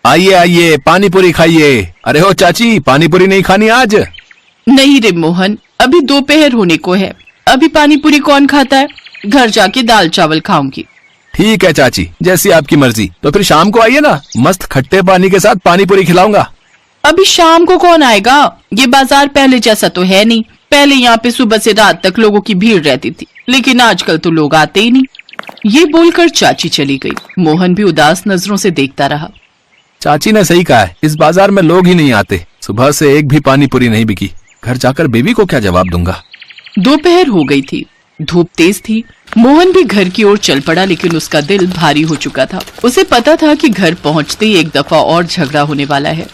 आइए आइए, पानी पूरी खाइए। अरे हो चाची, पानी पूरी नहीं खानी आज? नहीं रे मोहन, अभी दोपहर होने को है, अभी पानी पूरी कौन खाता है। घर जाके दाल चावल खाऊंगी। ठीक है चाची, जैसी आपकी मर्जी। तो फिर शाम को आइए ना, मस्त खट्टे पानी के साथ पानी पूरी खिलाऊंगा। अभी शाम को कौन आएगा? ये बाजार पहले जैसा तो है नहीं। पहले यहाँ पे सुबह से रात तक लोगों की भीड़ रहती थी, लेकिन आजकल तो लोग आते ही नहीं। ये बोलकर चाची चली गई। मोहन भी उदास नजरों से देखता रहा। चाची ने सही कहा है, इस बाजार में लोग ही नहीं आते। सुबह से एक भी पानी पूरी नहीं बिकी। घर जाकर बेबी को क्या जवाब दूंगा। दोपहर हो गई थी, धूप तेज थी। मोहन भी घर की ओर चल पड़ा, लेकिन उसका दिल भारी हो चुका था। उसे पता था कि घर पहुंचते ही एक दफा और झगड़ा होने वाला है।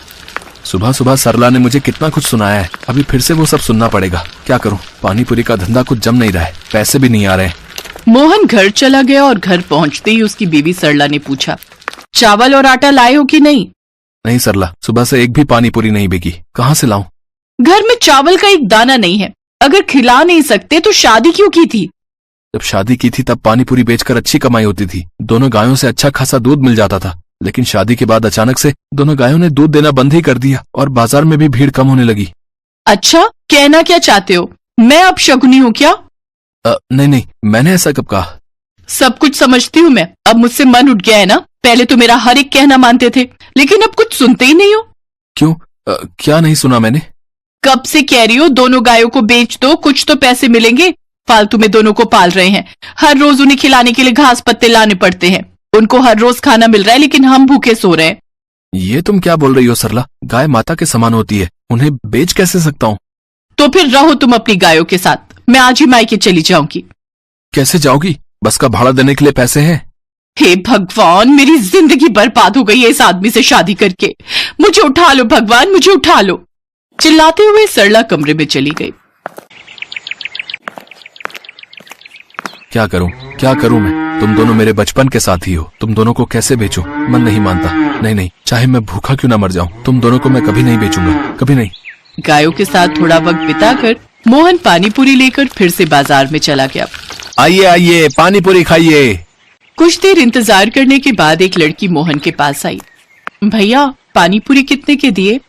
सुबह सुबह सरला ने मुझे कितना कुछ सुनाया है, अभी फिर से वो सब सुनना पड़ेगा। क्या करूं, पानी पूरी का धंधा कुछ जम नहीं रहा है, पैसे भी नहीं आ रहे हैं। मोहन घर चला गया और घर पहुंचते ही उसकी बीवी सरला ने पूछा, चावल और आटा लाए हो कि नहीं? नहीं सरला, सुबह से एक भी पानी पूरी नहीं बिकी, कहाँ से लाऊं? घर में चावल का एक दाना नहीं है। अगर खिला नहीं सकते तो शादी क्यों की थी? जब शादी की थी तब पानी पूरी बेचकर अच्छी कमाई होती थी। दोनों गायों से अच्छा खासा दूध मिल जाता था, लेकिन शादी के बाद अचानक से दोनों गायों ने दूध देना बंद ही कर दिया और बाजार में भी भीड़ कम होने लगी। अच्छा, कहना क्या चाहते हो? मैं अब शगुनी हूँ क्या? नहीं नहीं, मैंने ऐसा कब कहा? सब कुछ समझती हूँ मैं, अब मुझसे मन उठ गया है ना। पहले तो मेरा हर एक कहना मानते थे, लेकिन अब कुछ सुनते ही नहीं हो। क्यों? क्या नहीं सुना मैंने? कब से कह रही हो दोनों गायों को बेच दो, कुछ तो पैसे मिलेंगे। फालतू में दोनों को पाल रहे हैं, हर रोज उन्हें खिलाने के लिए घास पत्ते लाने पड़ते हैं। उनको हर रोज खाना मिल रहा है, लेकिन हम भूखे सो रहे हैं। ये तुम क्या बोल रही हो सरला? गाय माता के समान होती है, उन्हें बेच कैसे सकता हूँ? तो फिर रहो तुम अपनी गायों के साथ, मैं आज ही मायके चली जाऊंगी। कैसे जाओगी? बस का भाड़ा देने के लिए पैसे हैं? हे भगवान, मेरी जिंदगी बर्बाद हो गई है इस आदमी से शादी करके। मुझे उठा लो भगवान, मुझे उठा लो। चिल्लाते हुए सरला कमरे में चली गई। क्या करूं मैं? तुम दोनों मेरे बचपन के साथी हो, तुम दोनों को कैसे बेचूं? मन नहीं मानता। नहीं नहीं, चाहे मैं भूखा क्यों ना मर जाऊं, तुम दोनों को मैं कभी नहीं बेचूंगा, कभी नहीं। गायों के साथ थोड़ा वक्त बिताकर मोहन पानी पूरी लेकर फिर से बाजार में चला गया। आइए आइए, पानी पूरी खाइए। कुछ देर इंतजार करने के बाद एक लड़की मोहन के पास आई। भैया, पानी पूरी कितने के दिए?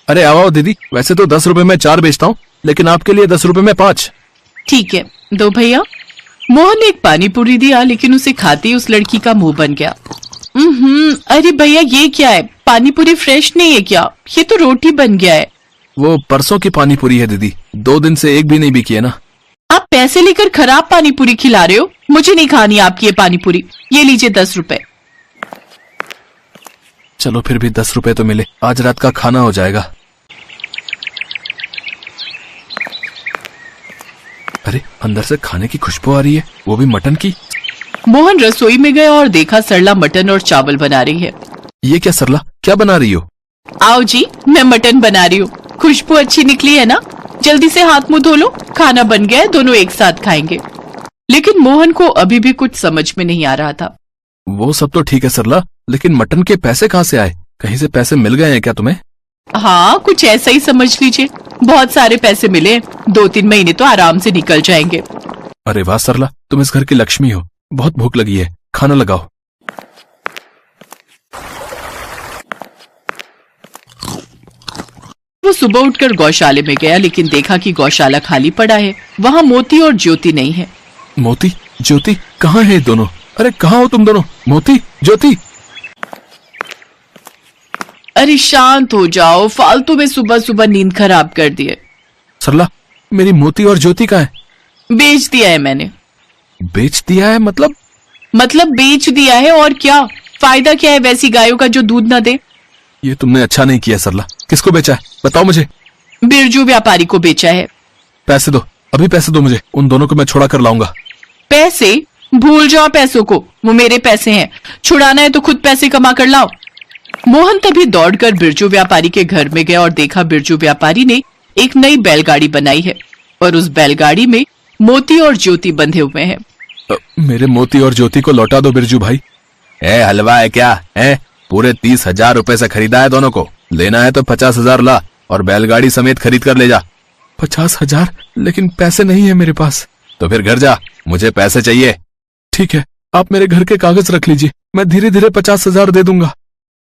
अरे आओ दीदी, वैसे तो 10 रुपए में 4 बेचता हूँ, लेकिन आपके लिए 10 रुपए में 5। ठीक है, दो भैया। मोहन ने एक पानी पूरी दिया, लेकिन उसे खाते ही उस लड़की का मुंह बन गया। अरे भैया, ये क्या है? पानी पूरी फ्रेश नहीं है क्या? ये तो रोटी बन गया है। वो परसों की पानी पूरी है दीदी, 2 दिन से एक भी नहीं बिकी है ना। आप पैसे लेकर खराब पानी पूरी खिला रहे हो। मुझे नहीं खानी आपकी ये पानी पूरी। ये लीजिए 10 रुपए। चलो फिर भी 10 रुपए तो मिले, आज रात का खाना हो जाएगा। अरे अंदर से खाने की खुशबू आ रही है, वो भी मटन की। मोहन रसोई में गया और देखा सरला मटन और चावल बना रही है। ये क्या सरला, क्या बना रही हो? आओ जी, मैं मटन बना रही हूँ। खुशबू अच्छी निकली है ना? जल्दी से हाथ मुंह धो लो, खाना बन गया है, दोनों एक साथ खाएंगे। लेकिन मोहन को अभी भी कुछ समझ में नहीं आ रहा था। वो सब तो ठीक है सरला, लेकिन मटन के पैसे कहाँ से आए? कहीं से पैसे मिल गए हैं क्या तुम्हें? हाँ, कुछ ऐसा ही समझ लीजिए। बहुत सारे पैसे मिले, 2-3 महीने तो आराम से निकल जाएंगे। अरे वाह सरला, तुम इस घर की लक्ष्मी हो। बहुत भूख लगी है, खाना लगाओ। वो सुबह उठकर गौशाले में गया, लेकिन देखा कि गौशाला खाली पड़ा है। वहाँ मोती और ज्योति नहीं है। मोती ज्योति कहाँ है दोनों? अरे कहाँ हो तुम दोनों? मोती ज्योति। अरे शांत हो जाओ, फालतू में सुबह सुबह नींद खराब कर दिए। सरला, मेरी मोती और ज्योति कहाँ है? बेच दिया है मैंने। बेच दिया है मतलब? मतलब बेच दिया है, और क्या फायदा क्या है वैसी गायों का जो दूध न दे। ये तुमने अच्छा नहीं किया सरला। किसको बेचा है, बताओ मुझे। बिरजू व्यापारी को बेचा है। पैसे दो, अभी पैसे दो मुझे, उन दोनों को मैं छुड़ा कर लाऊंगा। पैसे? भूल जाओ पैसों को, वो मेरे पैसे हैं। छुड़ाना है तो खुद पैसे कमा कर लाओ। मोहन तभी दौड़कर बिरजू व्यापारी के घर में गया और देखा बिरजू व्यापारी ने एक नई बैलगाड़ी बनाई है और उस बैलगाड़ी में मोती और ज्योति बंधे हुए हैं। मेरे मोती और ज्योति को लौटा दो बिरजू भाई। हलवा है क्या है? पूरे 30,000 रुपए से खरीदा है दोनों को। लेना है तो 50,000 ला और बैलगाड़ी समेत खरीद कर ले जा। 50,000? लेकिन पैसे नहीं है मेरे पास। तो फिर घर जा, मुझे पैसे चाहिए। ठीक है, आप मेरे घर के कागज रख लीजिए, मैं धीरे धीरे 50,000 दे दूंगा।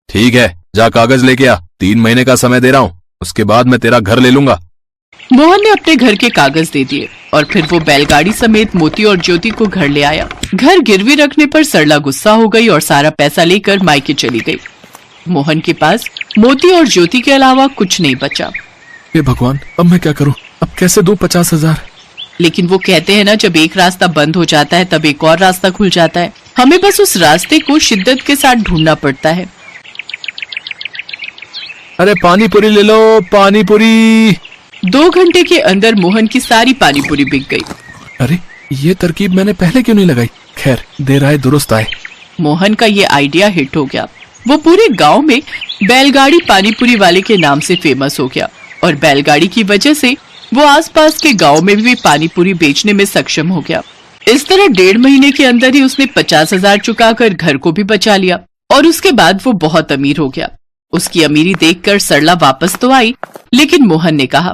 ठीक है, जा कागज लेके आ, 3 महीने का समय दे रहा हूँ, उसके बाद मैं तेरा घर ले लूंगा। मोहन ने अपने घर के कागज दे दिए और फिर वो बैलगाड़ी समेत मोती और ज्योति को घर ले आया। घर गिरवी रखने पर सरला गुस्सा हो गई और सारा पैसा लेकर मायके चली गई। मोहन के पास मोती और ज्योति के अलावा कुछ नहीं बचा। हे भगवान, अब मैं क्या करूँ? अब कैसे दूं 50,000? लेकिन वो कहते हैं ना, जब एक रास्ता बंद हो जाता है तब एक और रास्ता खुल जाता है। हमें बस उस रास्ते को शिद्दत के साथ ढूंढना पड़ता है। अरे पानी पूरी ले लो, पानी पूरी। 2 घंटे के अंदर मोहन की सारी पानी पूरी बिक गई। अरे ये तरकीब मैंने पहले क्यों नहीं लगाई? खैर, देर आए दुरुस्त आए। मोहन का ये आइडिया हिट हो गया। वो पूरे गांव में बैलगाड़ी पानीपुरी वाले के नाम से फेमस हो गया और बैलगाड़ी की वजह से वो आसपास के गांव में भी पानीपुरी बेचने में सक्षम हो गया। इस तरह 1.5 महीने के अंदर ही उसने 50,000 चुकाकर घर को भी बचा लिया और उसके बाद वो बहुत अमीर हो गया। उसकी अमीरी देखकर सरला वापस तो आई, लेकिन मोहन ने कहा,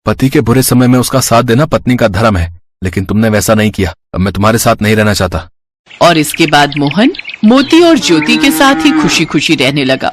पति के बुरे समय में उसका साथ देना पत्नी का धर्म है, लेकिन तुमने वैसा नहीं किया। अब मैं तुम्हारे साथ नहीं रहना चाहता। और इसके बाद मोहन मोती और ज्योति के साथ ही खुशी खुशी रहने लगा।